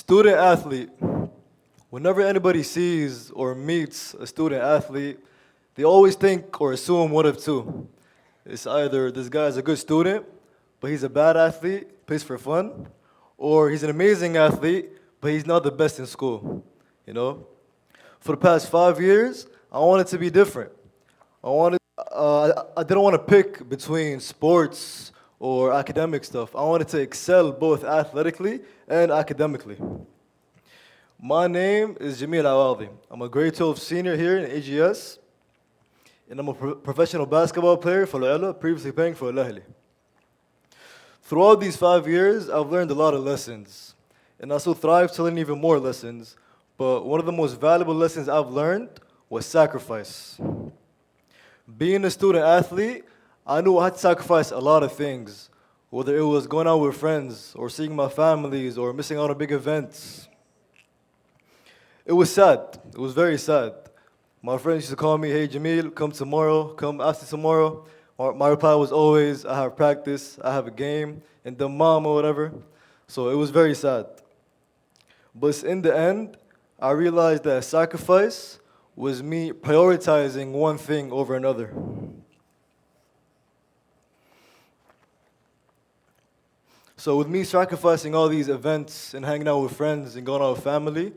Student athlete. Whenever anybody sees or meets a student athlete, they always think or assume one of two. It's either this guy's a good student, but he's a bad athlete, plays for fun, or he's an amazing athlete, but he's not the best in school. You know? For the past 5 years, I wanted to be different. I didn't want to pick between sports or academic stuff. I wanted to excel both athletically and academically. My name is Jamil Alawadi. I'm a grade 12 senior here in AGS, and I'm a professional basketball player for Al previously playing for Al Ahly. Throughout these 5 years, I've learned a lot of lessons, and I still thrive to learn even more lessons. But one of the most valuable lessons I've learned was sacrifice. Being a student athlete, I knew I had to sacrifice a lot of things, whether it was going out with friends, or seeing my families, or missing out on big events. It was sad. It was very sad. My friends used to call me, "Hey Jamil, come tomorrow, come after tomorrow." My reply was always, "I have practice, I have a game, and the mom or whatever." So it was very sad. But in the end, I realized that sacrifice was me prioritizing one thing over another. So with me sacrificing all these events and hanging out with friends and going out with family,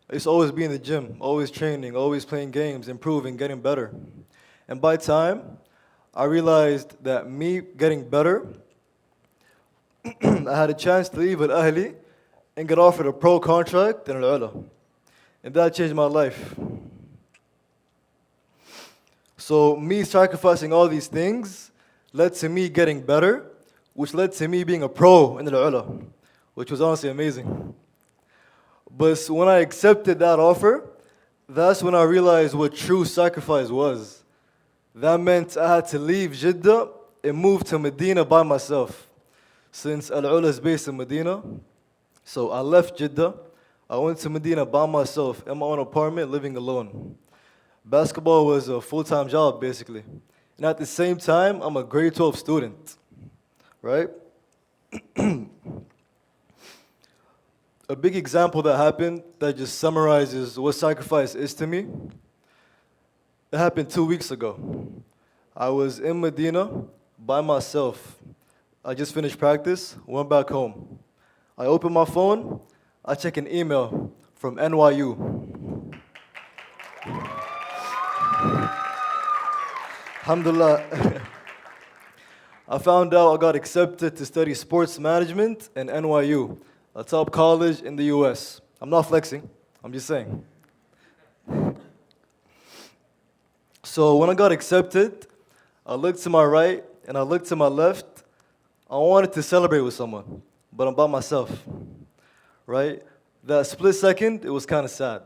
it's always be in the gym, always training, always playing games, improving, getting better. And by time, I realized that me getting better, I had a chance to leave Al Ahly and get offered a pro contract in Al Ula. And that changed my life. So me sacrificing all these things led to me getting better, which led to me being a pro in Al Ula, which was honestly amazing. But when I accepted that offer, that's when I realized what true sacrifice was. That meant I had to leave Jeddah and move to Medina by myself, since Al Ula is based in Medina. So I left Jeddah, I went to Medina by myself in my own apartment, living alone. Basketball was a full-time job, basically. And at the same time, I'm a grade 12 student, right? A big example that happened that just summarizes what sacrifice is to me, it happened 2 weeks ago. I was in Medina by myself. I just finished practice, went back home. I opened my phone, I check an email from NYU. Alhamdulillah. I found out I got accepted to study sports management in NYU, a top college in the US. I'm not flexing, I'm just saying. So when I got accepted, I looked to my right and I looked to my left. I wanted to celebrate with someone, but I'm by myself, right? That split second, it was kind of sad.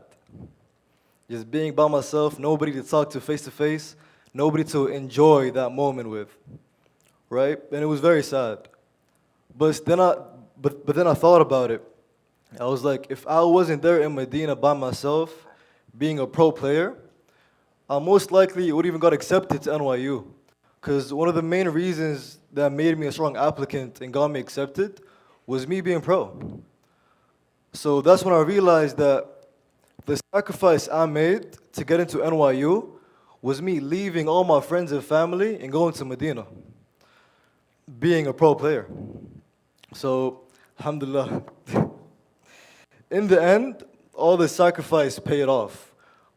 Just being by myself, nobody to talk to face, nobody to enjoy that moment with, right? And it was very sad. But then I thought about it. I was like, if I wasn't there in Medina by myself, being a pro player, I most likely would even got accepted to NYU. Because one of the main reasons that made me a strong applicant and got me accepted was me being pro. So that's when I realized that the sacrifice I made to get into NYU was me leaving all my friends and family and going to Medina, being a pro player. So, alhamdulillah. In the end, all the sacrifice paid off.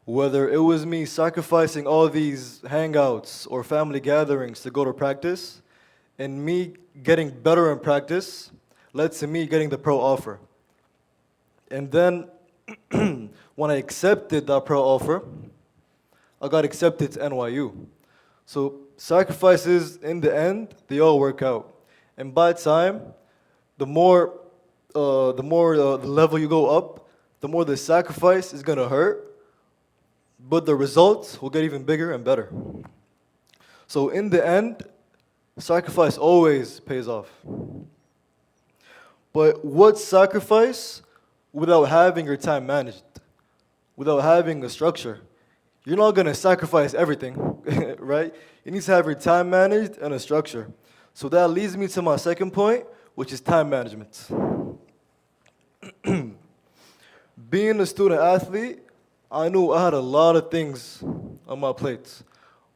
Whether it was me sacrificing all these hangouts or family gatherings to go to practice, and me getting better in practice led to me getting the pro offer. And then, when I accepted that pro offer, I got accepted to NYU. So sacrifices, in the end, they all work out. And by time, the more the level you go up, the more the sacrifice is gonna hurt, but the results will get even bigger and better. So in the end, sacrifice always pays off. But what sacrifice without having your time managed, without having a structure? You're not gonna sacrifice everything, right? You need to have your time managed and a structure. So that leads me to my second point, which is time management. Being a student athlete, I knew I had a lot of things on my plate.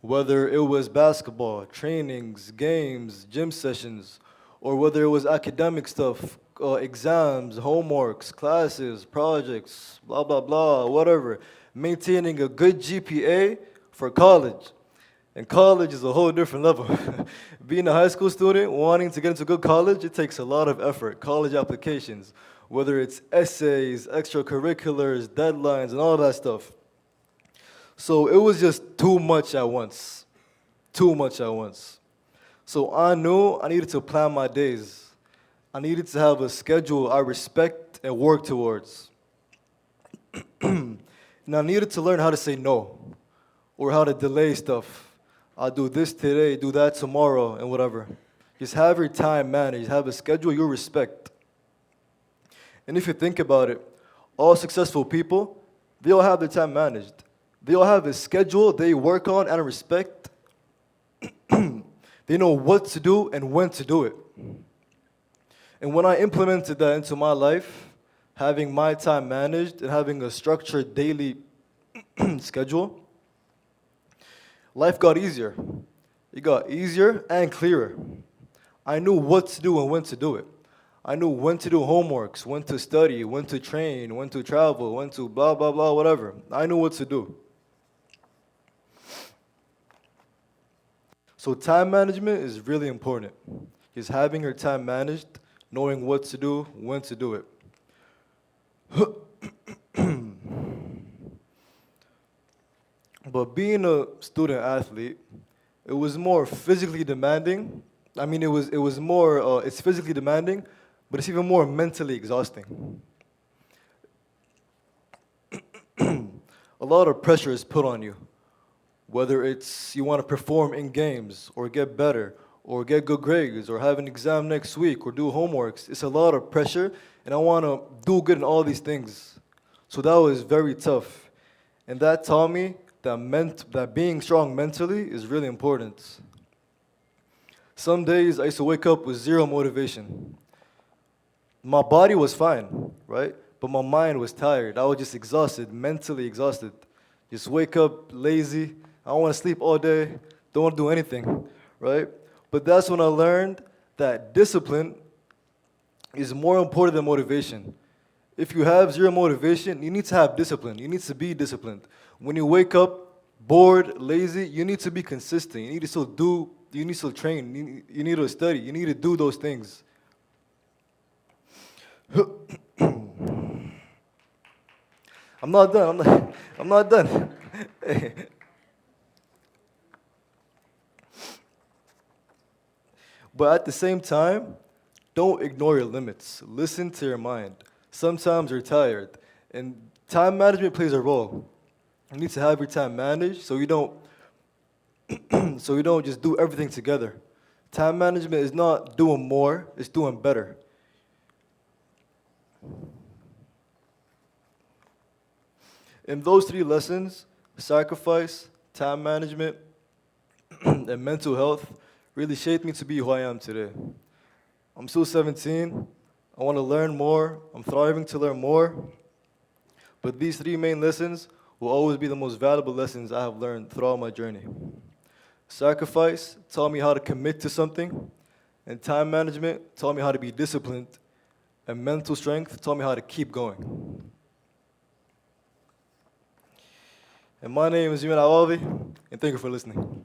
Whether it was basketball, trainings, games, gym sessions, or whether it was academic stuff, exams, homeworks, classes, projects, blah, blah, blah, whatever. Maintaining a good GPA for college. And college is a whole different level. Being a high school student, wanting to get into good college, it takes a lot of effort. College applications, whether it's essays, extracurriculars, deadlines, and all that stuff. So it was just too much at once. Too much at once. So I knew I needed to plan my days. I needed to have a schedule I respect and work towards. And I needed to learn how to say no or how to delay stuff. I'll do this today, do that tomorrow, and whatever. Just have your time managed. Have a schedule you respect. And if you think about it, all successful people, they all have their time managed. They all have a schedule they work on and respect. They know what to do and when to do it. And when I implemented that into my life, having my time managed and having a structured daily schedule, life got easier. It got easier and clearer. I knew what to do and when to do it. I knew when to do homeworks, when to study, when to train, when to travel, when to blah, blah, blah, whatever. I knew what to do. So time management is really important. Just having your time managed, knowing what to do, when to do it. But being a student athlete, it was more physically demanding. I mean, it's physically demanding, but it's even more mentally exhausting. A lot of pressure is put on you. Whether it's you want to perform in games, or get better, or get good grades, or have an exam next week, or do homeworks. It's a lot of pressure, and I want to do good in all these things. So that was very tough. And that taught me that being strong mentally is really important. Some days I used to wake up with zero motivation. My body was fine, right? But my mind was tired. I was just exhausted, mentally exhausted. Just wake up lazy. I want to sleep all day. Don't want to do anything, right? But that's when I learned that discipline is more important than motivation. If you have zero motivation, you need to have discipline. You need to be disciplined. When you wake up bored, lazy, you need to be consistent. You need to still train. You need to study. You need to do those things. I'm not done. I'm not done. But at the same time, don't ignore your limits. Listen to your mind. Sometimes you're tired, and time management plays a role. You need to have your time managed so you don't just do everything together. Time management is not doing more, it's doing better. In those three lessons, sacrifice, time management, and mental health really shaped me to be who I am today. I'm still 17. I want to learn more. I'm thriving to learn more. But these three main lessons will always be the most valuable lessons I have learned throughout my journey. Sacrifice taught me how to commit to something, and time management taught me how to be disciplined, and mental strength taught me how to keep going. And my name is Jamil, and thank you for listening.